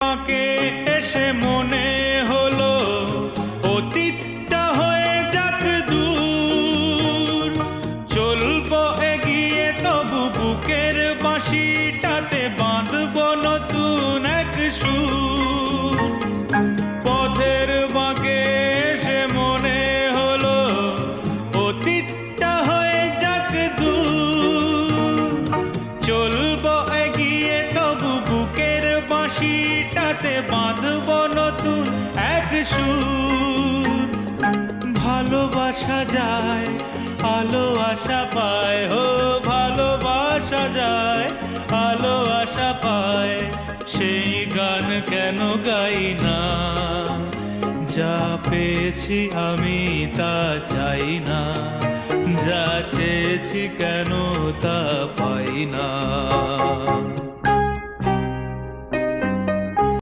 আমাকে এসে মনে হলো অতীতটা হয়ে যাক দূর, চলবো এগিয়ে তবু বুকের বাঁশিটাতে বাঁধবো নতুন এক সুর। পথের বাঁকে এসে মনে হলো অতীতটা হয়ে যাক দূর, চলবো এগিয়ে তবু বুকের বাঁশিটাতে বাঁধবো নতুন এক সুর। ভালোবাসা যায় আলো আশা পায়, ও ভালোবাসা যায় আলো আশা পায়, সেই গান কেন গাই না? যা পেয়েছি আমি তা চাই না, যা চেয়েছি কেন তা পাই না।